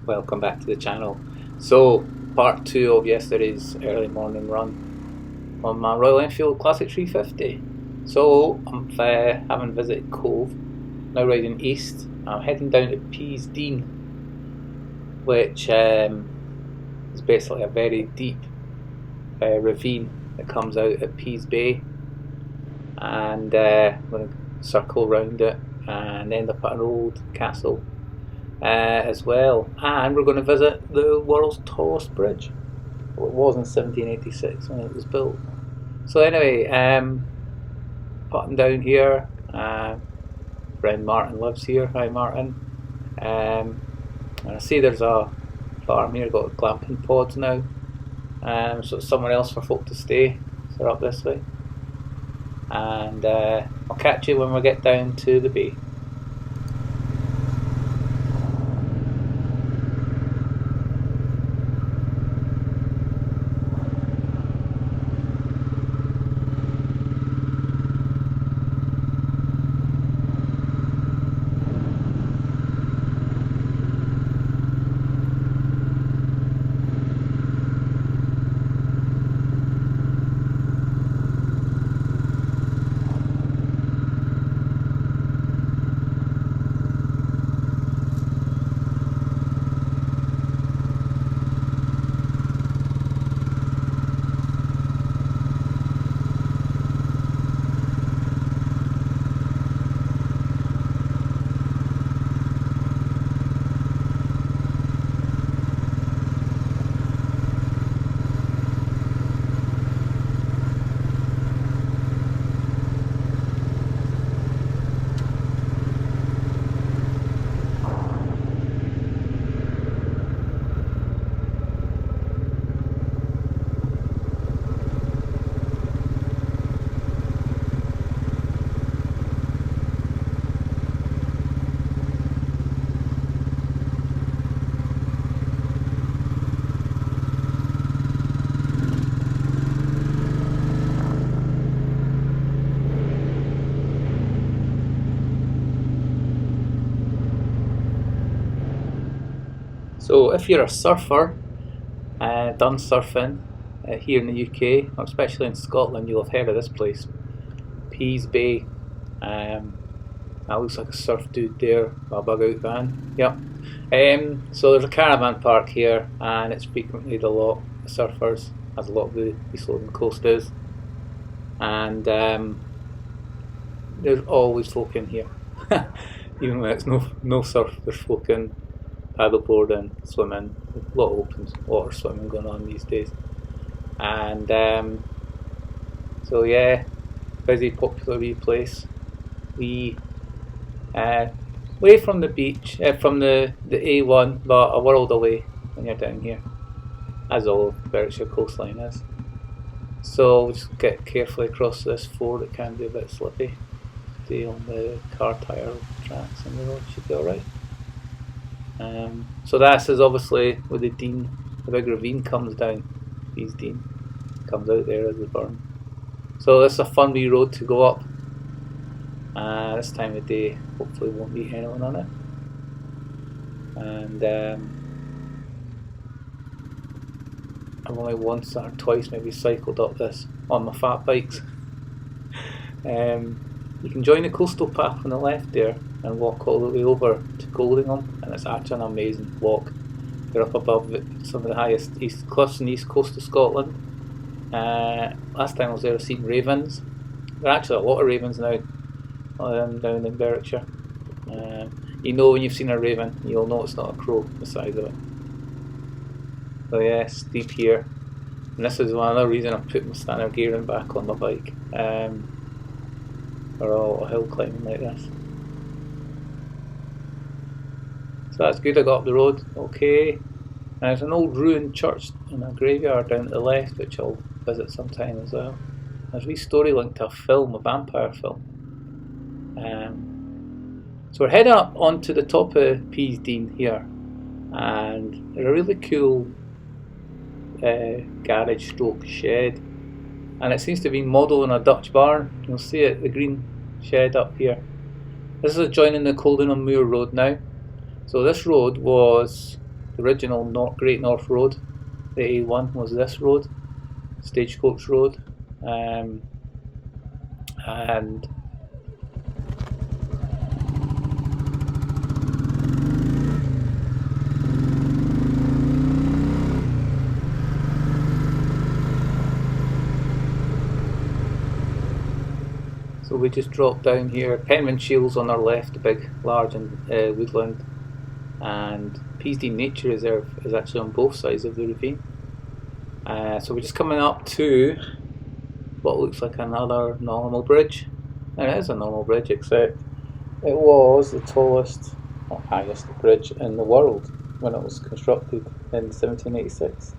Welcome back to the channel. So, part 2 of yesterday's early morning run on my Royal Enfield Classic 350. So, I'm having visited Cove, now riding east. I'm heading down to Pease Dean, which is basically a very deep ravine that comes out at Pease Bay, and I'm going to circle around it and end up at an old castle as well, and we're going to visit the world's tallest bridge. Well, it was in 1786 when it was built. So anyway, putting down here, friend Martin lives here. Hi Martin. And I see there's a farm here, got glamping pods now, so it's somewhere else for folk to stay. So we're up this way, and I'll catch you when we get down to the bay. So if you're a surfer, done surfing here in the UK, or especially in Scotland, you'll have heard of this place, Pease Bay. That looks like a surf dude there, a bug out van. Yep. So there's a caravan park here, and it's frequented a lot of surfers, as a lot of the East Lothian coast is. And there's always folk in here, even when it's no surf. There's folk in paddleboarding, swimming, a lot of open water swimming going on these days. And so yeah, busy, popular wee place. We away from the beach, from the A1, but a world away when you're down here, as all of Berkshire coastline is. So we'll just get carefully across this ford. It can be a bit slippy. Stay on the car tyre tracks and the road should be alright. So this is obviously where the Dean, the big ravine comes down. Pease Dean comes out there as the burn. So this is a fun wee road to go up. This time of day, hopefully won't meet anyone on it. And I've only once or twice maybe cycled up this on my fat bikes. You can join the coastal path on the left there and walk all the way over to Goldingham, and it's actually an amazing walk. You're up above some of the highest cliffs on the east coast of Scotland. Last time I was there, I seen ravens. There are actually a lot of ravens now down in Berkshire. You know when you've seen a raven, you'll know it's not a crow the size of it. So yeah, steep here, and this is one other reason I'm putting my standard gearing back on my bike for all hill climbing like this. So that's good. I got up the road okay. And there's an old ruined church and a graveyard down to the left, which I'll visit sometime as well. There's a wee story linked to a film, a vampire film. So we're heading up onto the top of Pease Dean here, and there's a really cool garage stroke shed, and it seems to be modelled on a Dutch barn. You'll see it, the green shed up here. This is adjoining the Coldingham Moor Road now. So this road was The original Great North Road, the A1, was this road, Stagecoach Road, and so we just dropped down here. Penman Shields on our left, the big, large woodland, and Pease Dean Nature Reserve is actually on both sides of the ravine. So we're just coming up to what looks like another normal bridge. And it is a normal bridge, except it was the tallest, or highest bridge in the world when it was constructed in 1786.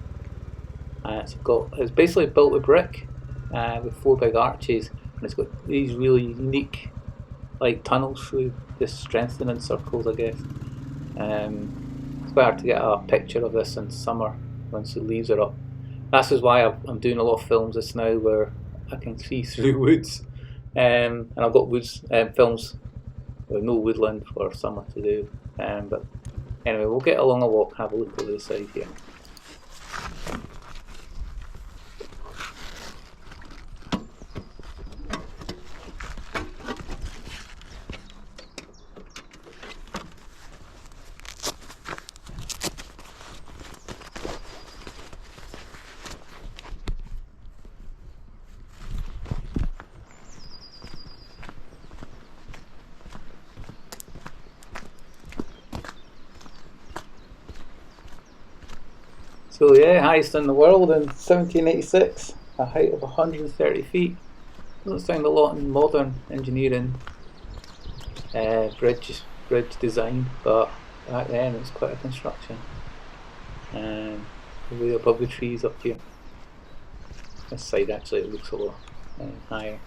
It's basically built with brick with 4 big arches, and it's got these really unique like tunnels through just strengthening circles, I guess. It's quite hard to get a picture of this in summer once the leaves are up. That's just why I'm doing a lot of films just now where I can see through woods, and I've got films with no woodland for summer to do. But anyway, we'll get along a walk, have a look over the side here. So yeah, highest in the world in 1786, a height of 130 feet. Doesn't sound a lot in modern engineering, bridge design, but back then it was quite a construction. Way above the trees up here. This side actually it looks a lot higher.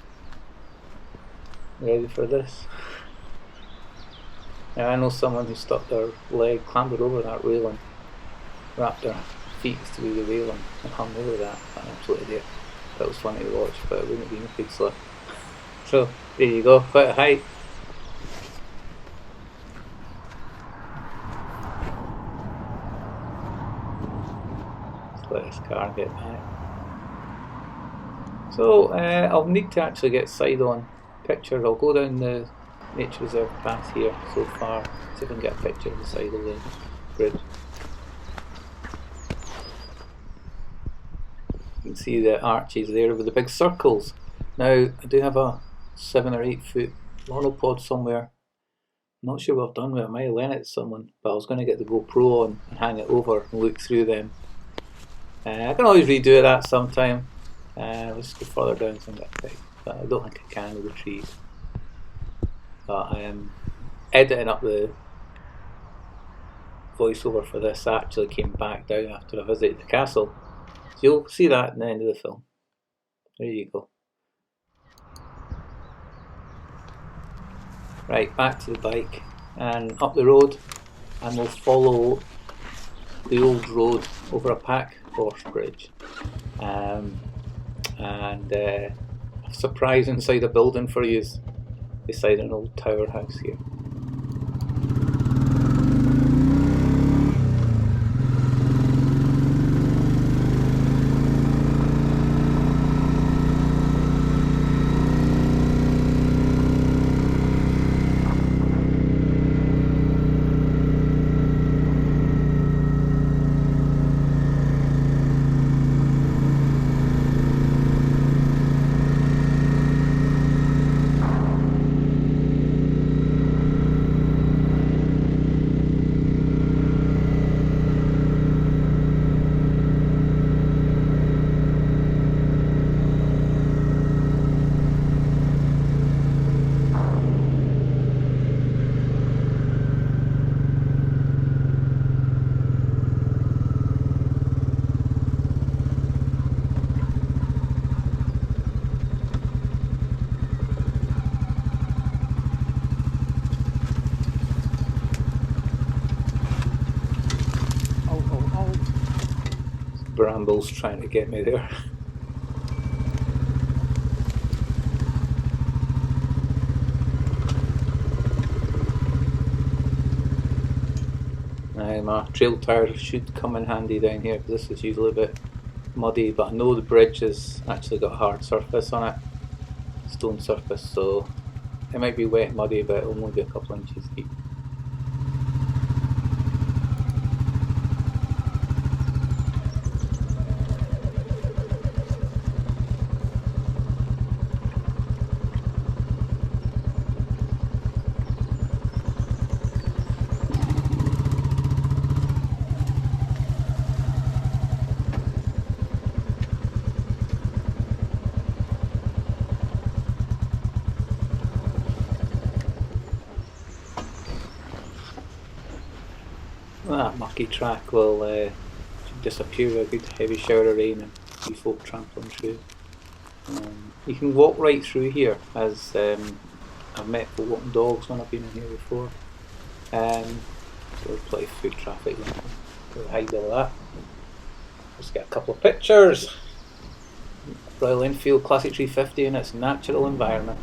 Ready for this? Now I know someone who stuck their leg, clambered over that railing, wrapped their feet through the railing and hung over that. An absolute idiot. That was funny to watch, but it wouldn't have been a big slip. So there you go, quite a height. Let's let this car get back. So I'll need to actually get side-on pictures. I'll go down the nature reserve path here so far, see if I can get a picture of the side of the bridge. You can see the arches there with the big circles. Now I do have a 7 or 8 foot monopod somewhere. I'm not sure what I've done with it. I might have lent it to someone, but I was going to get the GoPro on and hang it over and look through them. I can always redo it at some time. Let's go further down and get a pic, but I don't think I can with the trees. But I am editing up the voiceover for this. I actually came back down after I visited the castle. So you'll see that at the end of the film. There you go. Right, back to the bike and up the road, and we'll follow the old road over a pack horse bridge. And a surprise inside a building for you, beside an old tower house here. Brambles trying to get me there. my trail tyre should come in handy down here because this is usually a bit muddy, but I know the bridge has actually got a hard surface on it, stone surface, so it might be wet and muddy, but it'll only be a couple inches deep. That mucky track will disappear with a good heavy shower of rain and you folk trampling through. You can walk right through here, as I've met for walking dogs when I've been in here before. So there's plenty of foot traffic. We'll hide all that. Let's get a couple of pictures. Royal Enfield Classic 350 in its natural environment.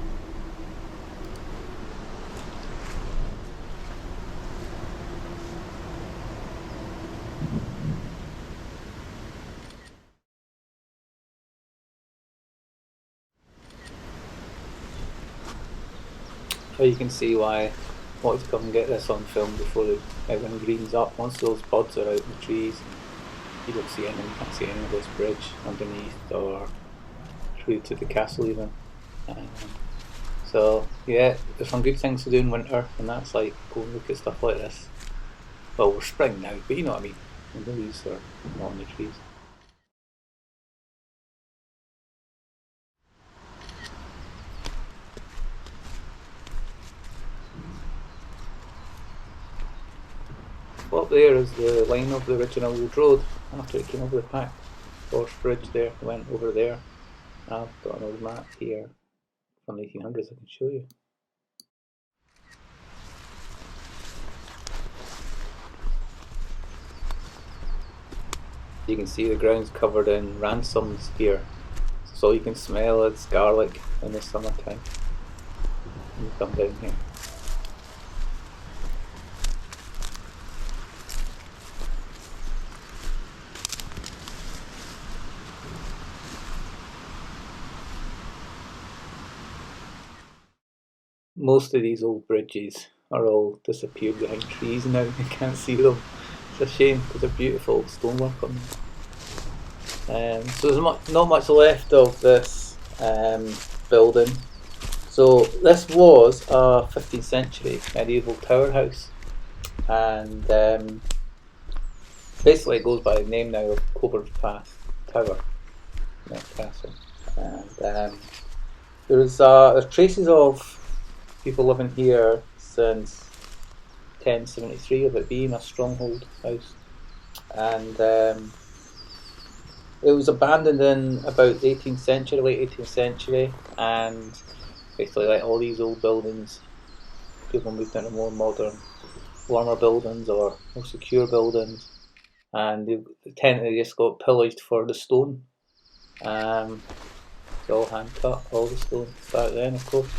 So you can see why I wanted to come and get this on film before everything greens up. Once those buds are out in the trees, you don't see anything, you can't see any of this bridge underneath or through to the castle even. So yeah, there's some good things to do in winter, and that's like go and look at stuff like this. Well, we're spring now, but you know what I mean. The leaves are not on the trees. Up there is the line of the original old road after it came over the pack horse bridge there, it went over there. I've got an old map here from the 1800s I can show you. You can see the ground's covered in ransoms here, so you can smell it's garlic in the summertime when you come down here. Most of these old bridges are all disappeared behind trees now, you can't see them. It's a shame because they're beautiful stonework on them. So there's not much left of this building. So this was a 15th century medieval tower house, and basically it goes by the name now of Cove Tower, not castle. And there's traces of people living here since 1073 of it being a stronghold house, and it was abandoned in about the 18th century, late 18th century, and basically like all these old buildings, people moved into more modern, warmer buildings or more secure buildings, and they just got pillaged for the stone. It's all hand cut, all the stone back then, of course.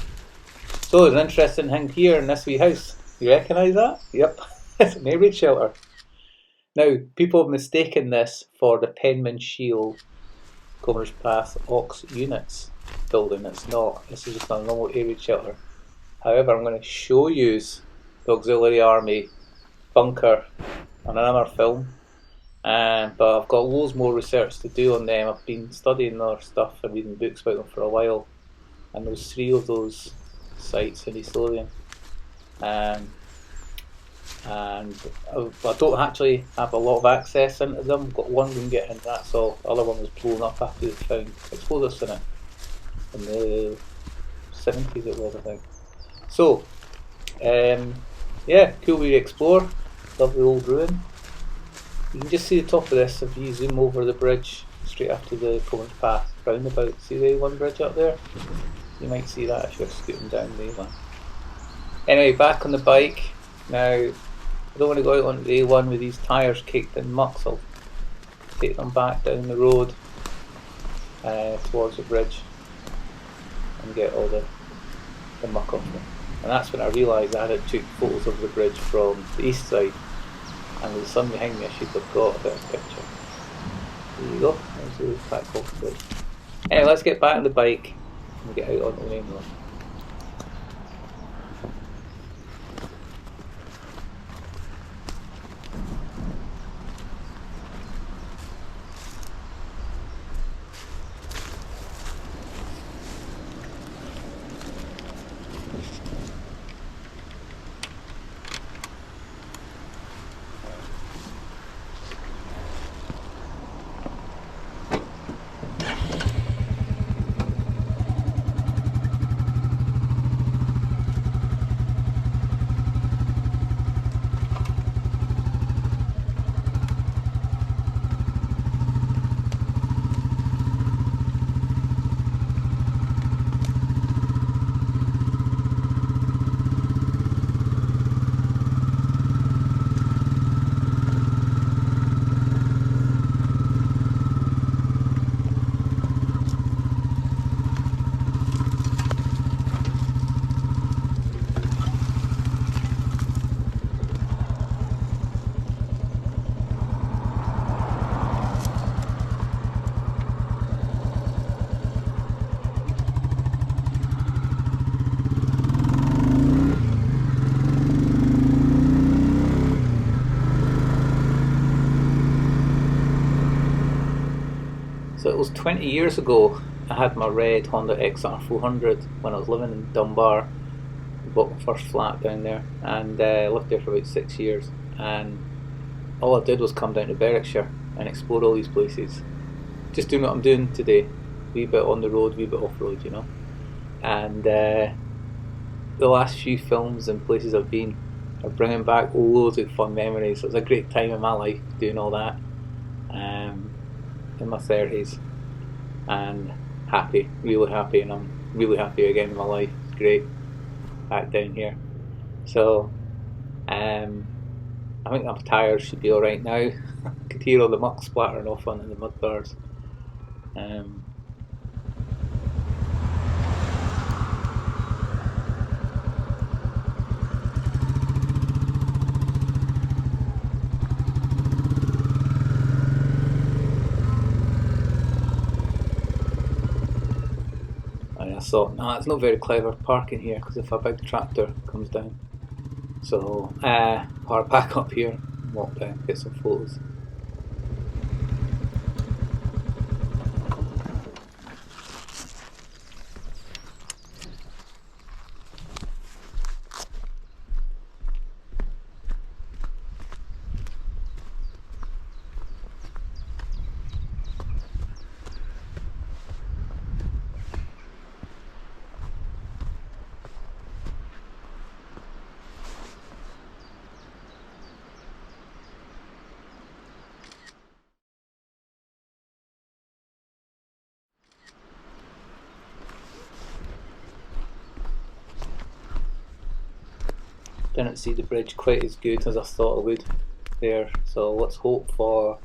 So there's an interesting thing here in this wee house. You recognise that? Yep, it's an air raid shelter. Now, people have mistaken this for the Penman Shield Governor's Path Ox Units building. It's not. This is just a normal air raid shelter. However, I'm going to show you the Auxiliary Army bunker on another film. But I've got loads more research to do on them. I've been studying their stuff and reading books about them for a while. And there's 3 of those sites in East Lothian, and I don't actually have a lot of access into them. I've got one room getting, that's all. The other one was blown up after they found explosives in it in the 70s it was, I think. So yeah, cool way to explore. Lovely old ruin. You can just see the top of this if you zoom over the bridge straight after the Comer's Path roundabout. See the A1 bridge up there? You might see that if you're scooting down the A1. Anyway, back on the bike. Now, I don't want to go out on the A1 with these tyres caked in muck, so I'll take them back down the road towards the bridge and get all the muck off them. And that's when I realised I had took photos of the bridge from the east side And with the sun behind me, I should have got a better picture. There you go. There's the back off bridge. Anyway, let's get back on the bike and get out on the main road. So it was 20 years ago. I had my red Honda XR400 when I was living in Dunbar. I bought my first flat down there and lived there for about 6 years. And all I did was come down to Berwickshire and explore all these places. Just doing what I'm doing today. Wee bit on the road, wee bit off road, you know. And the last few films and places I've been are bringing back loads of fun memories. It was a great time in my life doing all that. In my 30s, and happy, really happy, and I'm really happy again in my life. It's great back down here. So I think my tyres should be alright now. I could hear all the muck splattering off onto the mud bars. I thought, nah, it's not very clever parking here because if a big tractor comes down. So, park back up here, walk down, get some photos. Didn't see the bridge quite as good as I thought I would there, so let's hope for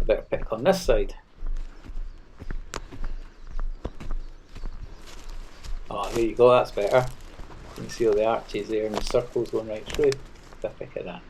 a better pick on this side. Oh, there you go, that's better. You can see all the arches there and the circles going right through. Get a pick of that.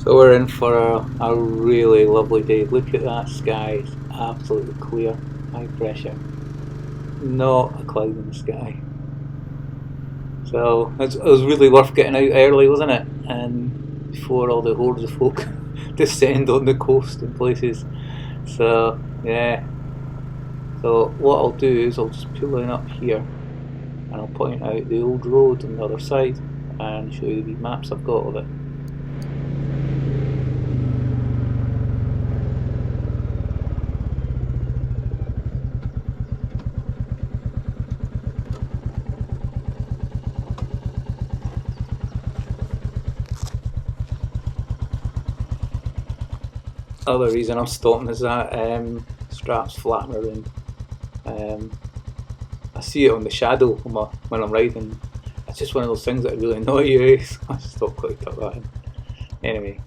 So we're in for a really lovely day. Look at that sky, it's absolutely clear, high pressure. Not a cloud in the sky. So it was really worth getting out early, wasn't it? And before all the hordes of folk descend on the coast and places. So yeah. So what I'll do is I'll just pull in up here and I'll point out the old road on the other side and show you the maps I've got of it. Other reason I'm stopping is that straps flapping around. I see it on the shadow when I'm riding. It's just one of those things that really annoy you. So I just thought quick tuck that in. Anyway,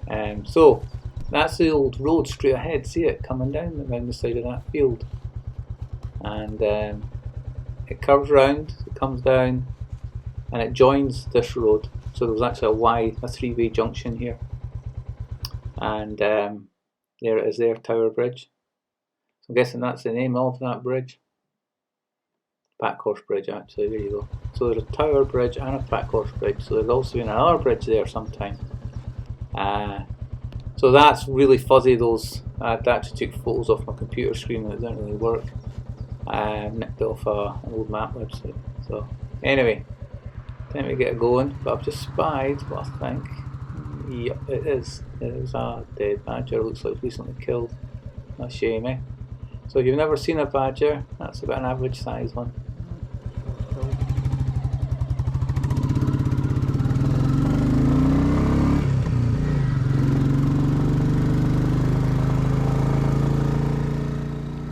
so that's the old road straight ahead. See it coming down around the side of that field, and it curves round. It comes down, and it joins this road. So there was actually a three-way junction here, and there it is there, Tower Bridge. So I'm guessing that's the name of that bridge. Packhorse Bridge, actually, there you go. So there's a Tower Bridge and a Packhorse Bridge, so there's also been another bridge there sometime. So that's really fuzzy, those. I actually took photos off my computer screen and it didn't really work. Nicked it off an old map website. So anyway, time to get it going, but I've just spied what I think. Yep, it is. It is a dead badger. Looks like it's recently killed. A shame, eh? So if you've never seen a badger, that's about an average size one.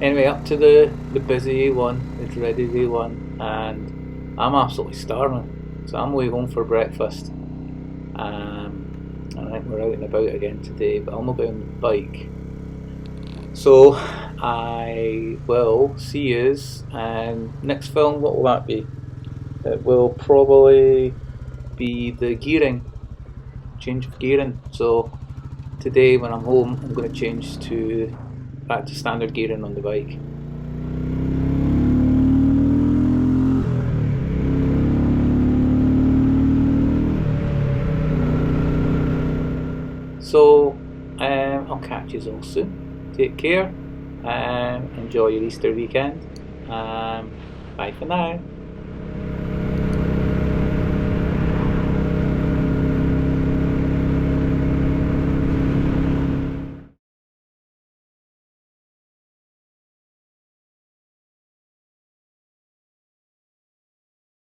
Anyway, up to the busy A1, the dreaded A1, and I'm absolutely starving. So I'm way home for breakfast. And I think we're out and about again today, but I'll not be on the bike. So I will see you next film. What will that be? It will probably be the gearing, change of gearing. So today when I'm home, I'm going to change back to standard gearing on the bike. So I'll catch you all soon. Take care. Enjoy your Easter weekend. Bye for now.